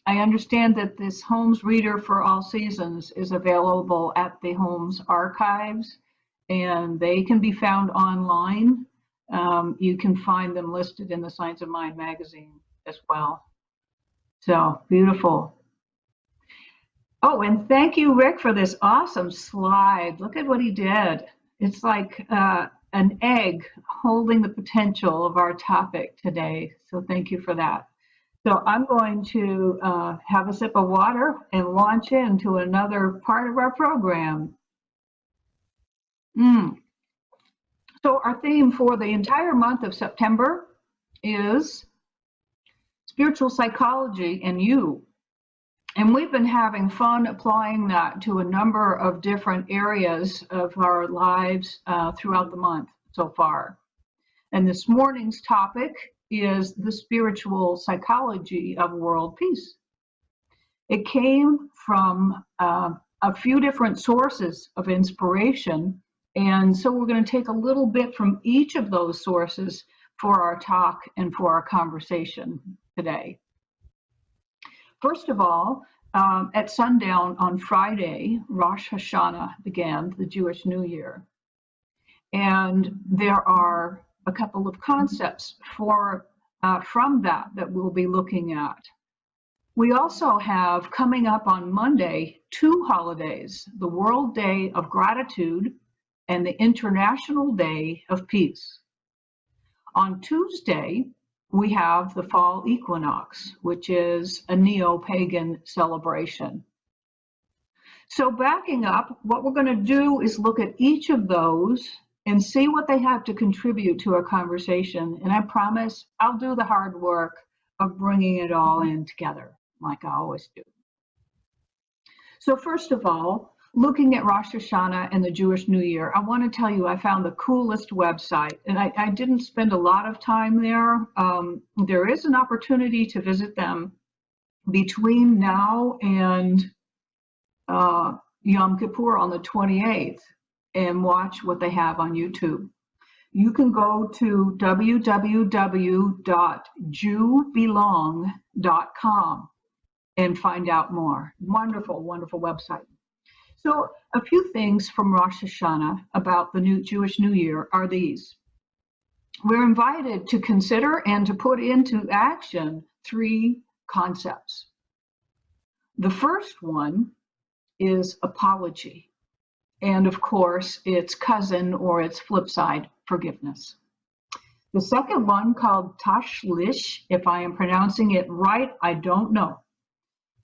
I understand that this Holmes Reader for All Seasons is available at the Holmes Archives, and they can be found online. You can find them listed in the Science of Mind magazine as well. So beautiful. Oh, and thank you, Rick, for this awesome slide. Look at what he did. It's like an egg holding the potential of our topic today. So thank you for that. So I'm going to have a sip of water and launch into another part of our program. So our theme for the entire month of September is spiritual psychology and you. And we've been having fun applying that to a number of different areas of our lives throughout the month so far. And this morning's topic is the spiritual psychology of world peace. It came from a few different sources of inspiration, and so we're going to take a little bit from each of those sources for our talk and for our conversation today. First of all, at sundown on Friday, Rosh Hashanah began, the Jewish New Year. And there are a couple of concepts from that we'll be looking at. We also have coming up on Monday 2 holidays, the World Day of Gratitude and the International Day of Peace. On Tuesday, we have the Fall Equinox, which is a neo-pagan celebration. So backing up, what we're going to do is look at each of those and see what they have to contribute to our conversation. And I promise I'll do the hard work of bringing it all in together, like I always do. So first of all, looking at Rosh Hashanah and the Jewish New Year, I want to tell you I found the coolest website, and I didn't spend a lot of time there. There is an opportunity to visit them between now and Yom Kippur on the 28th and watch what they have on YouTube. You can go to www.jewbelong.com and find out more. Wonderful, wonderful website. So a few things from Rosh Hashanah about the Jewish New Year are these. We're invited to consider and to put into action 3 concepts. The first one is apology. And of course, its cousin or its flip side, forgiveness. The second one, called tashlish, if I am pronouncing it right, I don't know,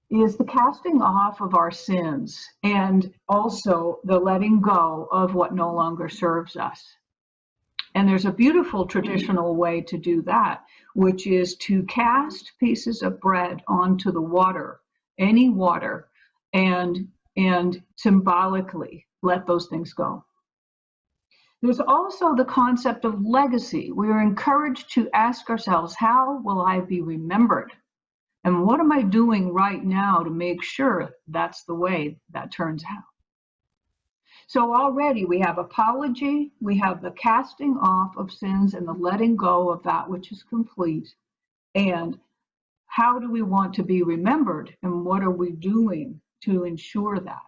is the casting off of our sins and also the letting go of what no longer serves us. And there's a beautiful traditional way to do that, which is to cast pieces of bread onto the water, any water, and symbolically let those things go. There's also the concept of legacy. We are encouraged to ask ourselves, how will I be remembered? And what am I doing right now to make sure that's the way that turns out? So already we have apology, we have the casting off of sins and the letting go of that which is complete. And how do we want to be remembered? And what are we doing to ensure that?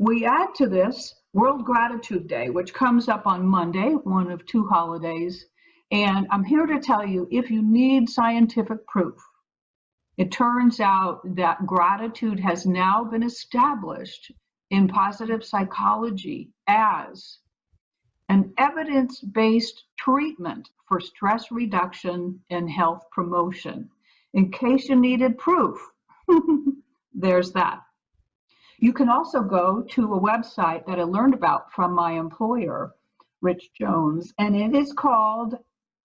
We add to this World Gratitude Day, which comes up on Monday, one of 2 holidays. And I'm here to tell you, if you need scientific proof, it turns out that gratitude has now been established in positive psychology as an evidence-based treatment for stress reduction and health promotion. In case you needed proof, there's that. You can also go to a website that I learned about from my employer, Rich Jones, and it is called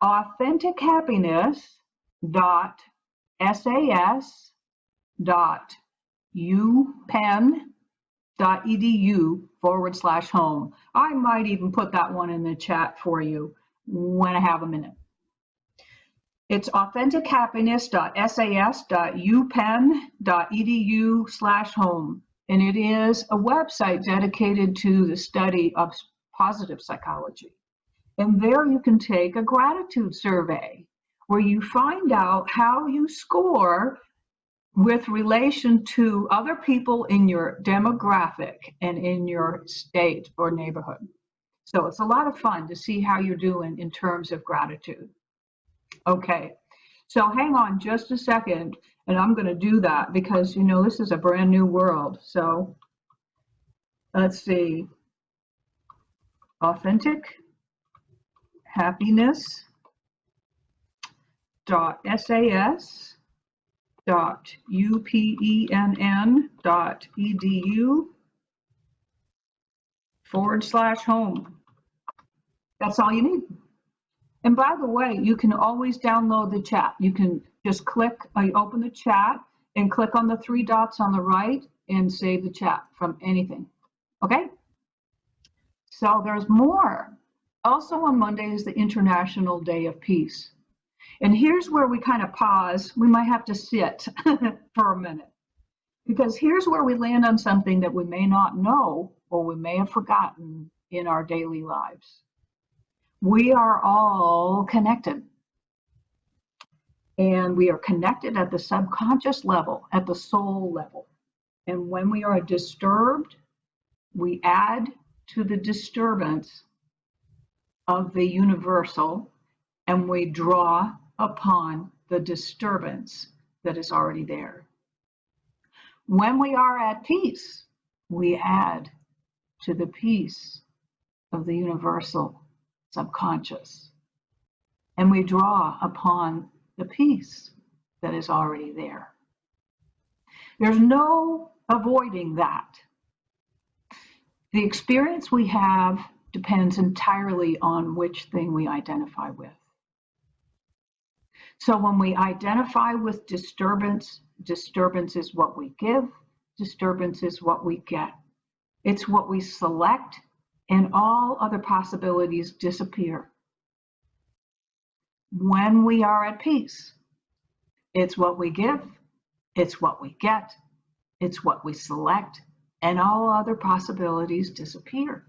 authentichappiness.sas.upenn.edu/home. I might even put that one in the chat for you when I have a minute. It's authentichappiness.sas.upenn.edu/home. And it is a website dedicated to the study of positive psychology. And there you can take a gratitude survey where you find out how you score with relation to other people in your demographic and in your state or neighborhood. So it's a lot of fun to see how you're doing in terms of gratitude. Okay, so hang on just a second, and I'm going to do that because, you know, this is a brand new world. So let's see. Authentic happiness .sas .upenn.edu/home. That's all you need. And by the way, you can always download the chat. You can just open the chat and click on the 3 dots on the right and save the chat from anything. Okay? So there's more. Also on Monday is the International Day of Peace. And here's where we kind of pause. We might have to sit for a minute, because here's where we land on something that we may not know or we may have forgotten in our daily lives. We are all connected. And we are connected at the subconscious level, at the soul level. And when we are disturbed, we add to the disturbance of the universal, and we draw upon the disturbance that is already there. When we are at peace, we add to the peace of the universal subconscious, and we draw upon the peace that is already there. There's no avoiding that. The experience we have depends entirely on which thing we identify with. So when we identify with disturbance, disturbance is what we give, disturbance is what we get. It's what we select, and all other possibilities disappear. When we are at peace, it's what we give, it's what we get, it's what we select, and all other possibilities disappear.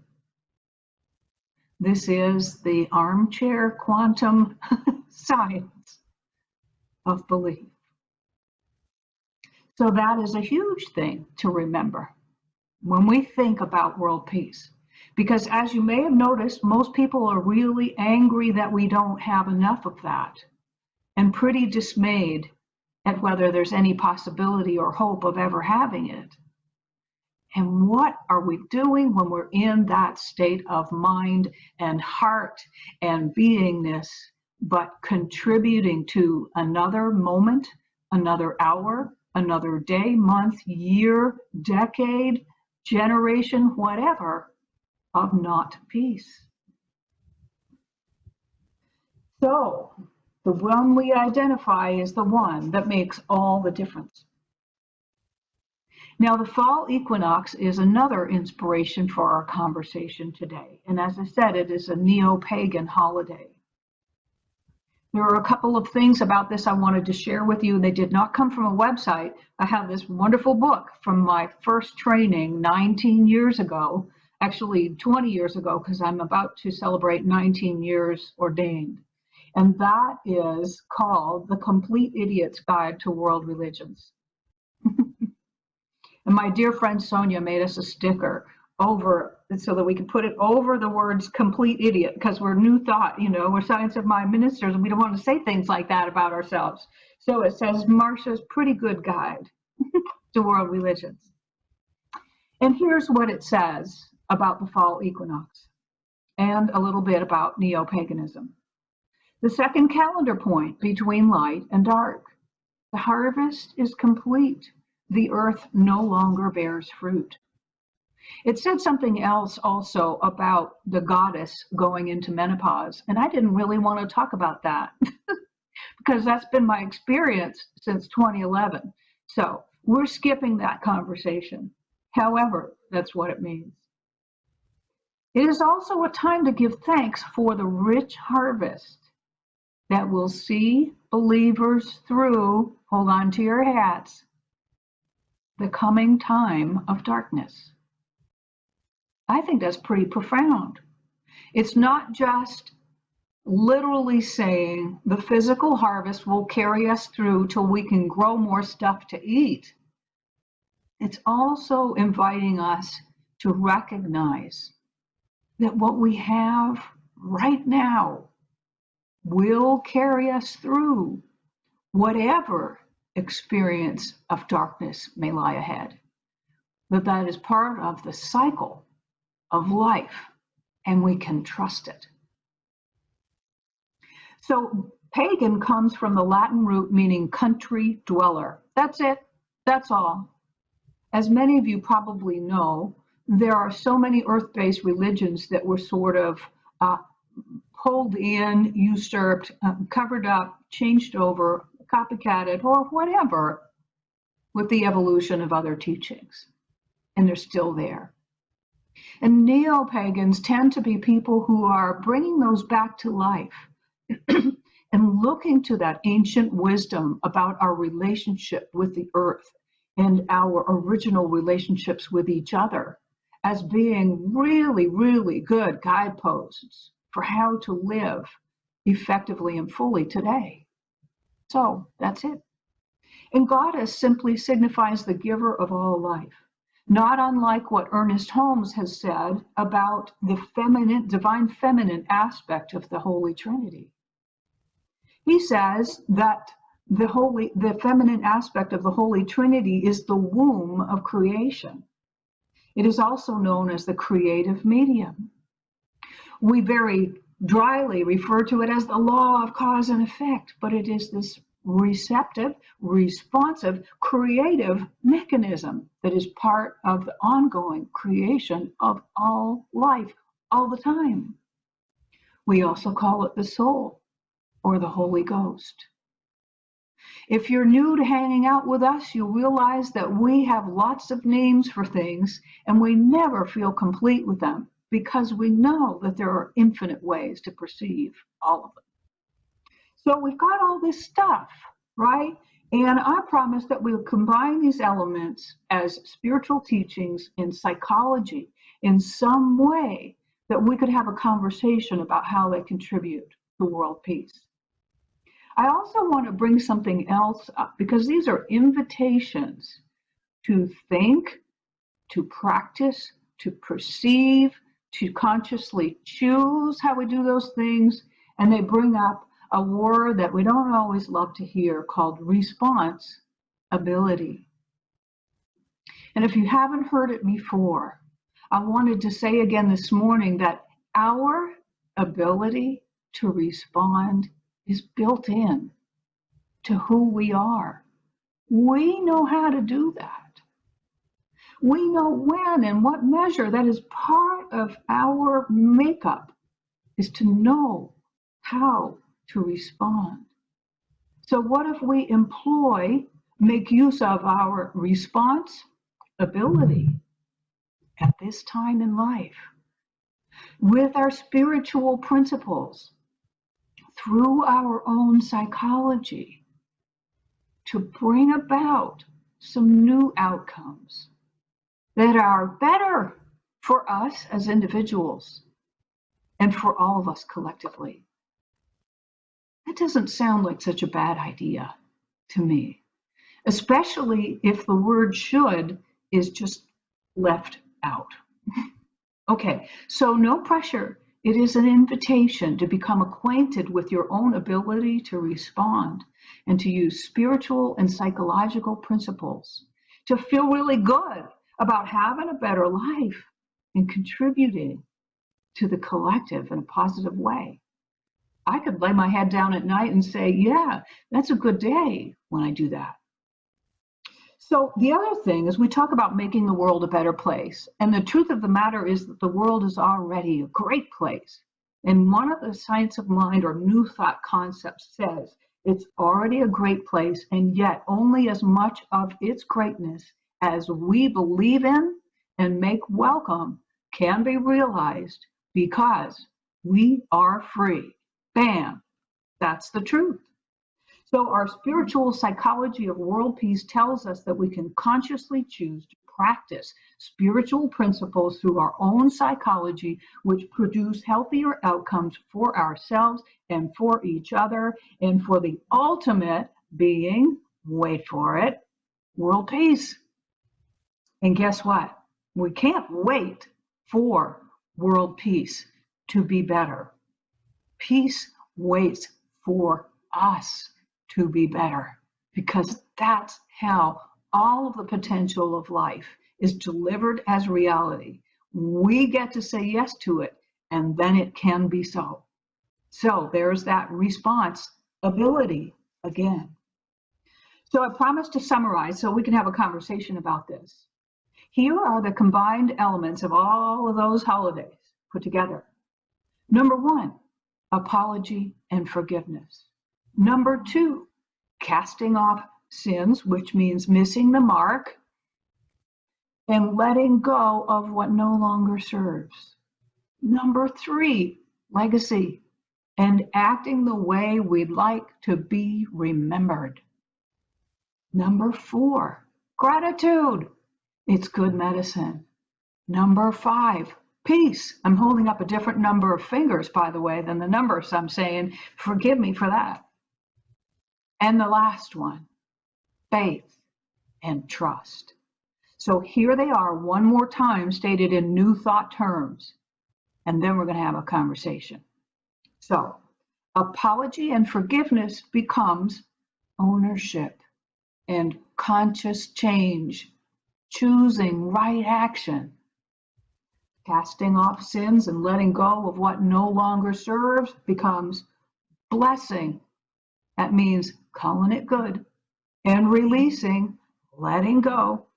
This is the armchair quantum science of belief. So that is a huge thing to remember when we think about world peace. Because as you may have noticed, most people are really angry that we don't have enough of that, and pretty dismayed at whether there's any possibility or hope of ever having it. And what are we doing when we're in that state of mind and heart and beingness, but contributing to another moment, another hour, another day, month, year, decade, generation, whatever, of not peace? So the one we identify is the one that makes all the difference. Now, the fall equinox is another inspiration for our conversation today. And as I said, it is a neo-pagan holiday. There are a couple of things about this I wanted to share with you. They did not come from a website. I have this wonderful book from my first training 19 years ago, actually 20 years ago, because I'm about to celebrate 19 years ordained. And that is called The Complete Idiot's Guide to World Religions. And my dear friend Sonia made us a sticker over so that we could put it over the words complete idiot, because we're New Thought, you know, we're Science of Mind ministers, and we don't want to say things like that about ourselves. So it says Marcia's pretty good guide to world religions. And here's what it says about the fall equinox and a little bit about neo-paganism. The second calendar point between light and dark. The harvest is complete. The earth no longer bears fruit. It said something else also about the goddess going into menopause, and I didn't really want to talk about that because that's been my experience since 2011. So we're skipping that conversation. However, that's what it means. It is also a time to give thanks for the rich harvest that will see believers through, hold on to your hats, the coming time of darkness. I think that's pretty profound. It's not just literally saying the physical harvest will carry us through till we can grow more stuff to eat. It's also inviting us to recognize that what we have right now will carry us through whatever experience of darkness may lie ahead. That is part of the cycle of life, and we can trust it. So pagan comes from the Latin root meaning country dweller. That's it. That's all. As many of you probably know, there are so many earth-based religions that were sort of pulled in, usurped, covered up, changed over, copycatted, or whatever with the evolution of other teachings. And they're still there. And neo-pagans tend to be people who are bringing those back to life and looking to that ancient wisdom about our relationship with the earth and our original relationships with each other as being really, really good guideposts for how to live effectively and fully today. So that's it. And goddess simply signifies the giver of all life, not unlike what Ernest Holmes has said about the feminine, divine feminine aspect of the Holy Trinity. He says that the feminine aspect of the Holy Trinity is the womb of creation. It is also known as the creative medium. We very dryly refer to it as the law of cause and effect, but it is this receptive, responsive, creative mechanism that is part of the ongoing creation of all life, all the time. We also call it the soul or the Holy Ghost. If you're new to hanging out with us, you'll realize that we have lots of names for things and we never feel complete with them because we know that there are infinite ways to perceive all of them. So we've got all this stuff, right? And I promise that we'll combine these elements as spiritual teachings in psychology in some way that we could have a conversation about how they contribute to world peace. I also want to bring something else up because these are invitations to think, to practice, to perceive, to consciously choose how we do those things, and they bring up a word that we don't always love to hear called responsibility. And if you haven't heard it before, I wanted to say again this morning that our ability to respond is built in to who we are. We know how to do that. We know when and what measure. That is part of our makeup, is to know how to respond. So what if we make use of our response ability at this time in life with our spiritual principles through our own psychology to bring about some new outcomes that are better for us as individuals and for all of us collectively. That doesn't sound like such a bad idea to me, especially if the word should is just left out. Okay, so no pressure. It is an invitation to become acquainted with your own ability to respond and to use spiritual and psychological principles to feel really good about having a better life and contributing to the collective in a positive way. I could lay my head down at night and say, yeah, that's a good day when I do that. So the other thing is we talk about making the world a better place. And the truth of the matter is that the world is already a great place. And one of the science of mind or new thought concepts says it's already a great place, and yet only as much of its greatness as we believe in and make welcome can be realized because we are free. Bam, that's the truth. So our spiritual psychology of world peace tells us that we can consciously choose to practice spiritual principles through our own psychology, which produce healthier outcomes for ourselves and for each other, and for the ultimate being, wait for it, world peace. And guess what? We can't wait for world peace to be better. Peace waits for us to be better, because that's how all of the potential of life is delivered as reality. We get to say yes to it, and then it can be so. So there's that response ability again. So I promised to summarize so we can have a conversation about this. Here are the combined elements of all of those holidays put together. Number 1, apology and forgiveness. Number 2, casting off sins, which means missing the mark and letting go of what no longer serves. Number 3, legacy and acting the way we'd like to be remembered. Number 4, gratitude. It's good medicine. Number 5, peace. I'm holding up a different number of fingers, by the way, than the numbers I'm saying. Forgive me for that. And the last one, faith and trust. So here they are one more time stated in new thought terms, and then we're going to have a conversation. So apology and forgiveness becomes ownership and conscious change, choosing right action. Casting off sins and letting go of what no longer serves becomes blessing. That means calling it good and releasing, letting go,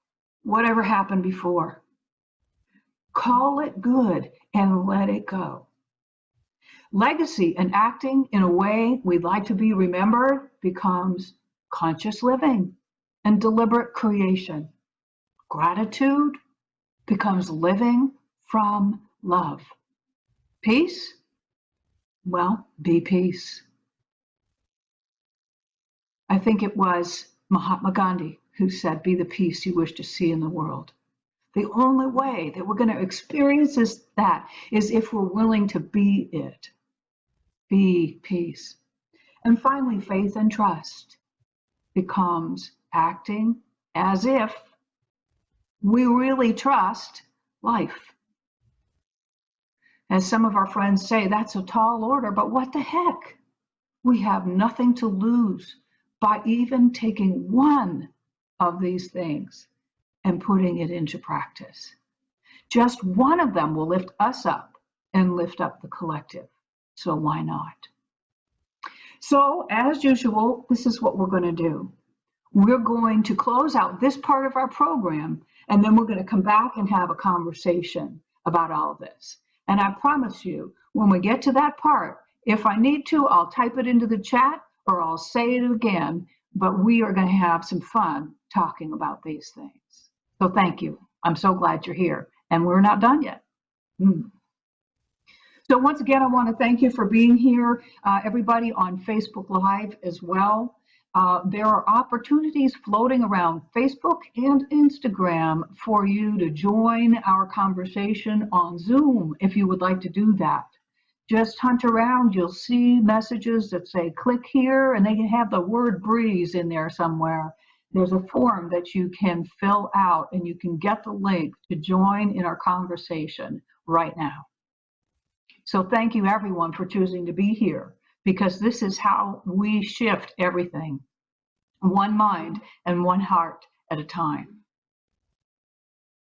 whatever happened before. Call it good and let it go. Legacy and acting in a way we'd like to be remembered becomes conscious living and deliberate creation. Gratitude becomes living from love. Peace? Well, be peace. I think it was Mahatma Gandhi who said, be the peace you wish to see in the world. The only way that we're going to experience that is if we're willing to be it. Be peace. And finally, faith and trust becomes acting as if we really trust life. As some of our friends say, that's a tall order, but what the heck? We have nothing to lose by even taking one of these things and putting it into practice. Just one of them will lift us up and lift up the collective. So why not? So as usual, this is what we're going to do. We're going to close out this part of our program, and then we're going to come back and have a conversation about all of this. And I promise you, when we get to that part, if I need to, I'll type it into the chat or I'll say it again, but we are going to have some fun talking about these things. So thank you. I'm so glad you're here. And we're not done yet. So once again, I want to thank you for being here, everybody on Facebook Live as well. There are opportunities floating around Facebook and Instagram for you to join our conversation on Zoom if you would like to do that. Just hunt around, you'll see messages that say click here, and they can have the word breeze in there somewhere. There's a form that you can fill out and you can get the link to join in our conversation right now. So thank you everyone for choosing to be here, because this is how we shift everything, one mind and one heart at a time.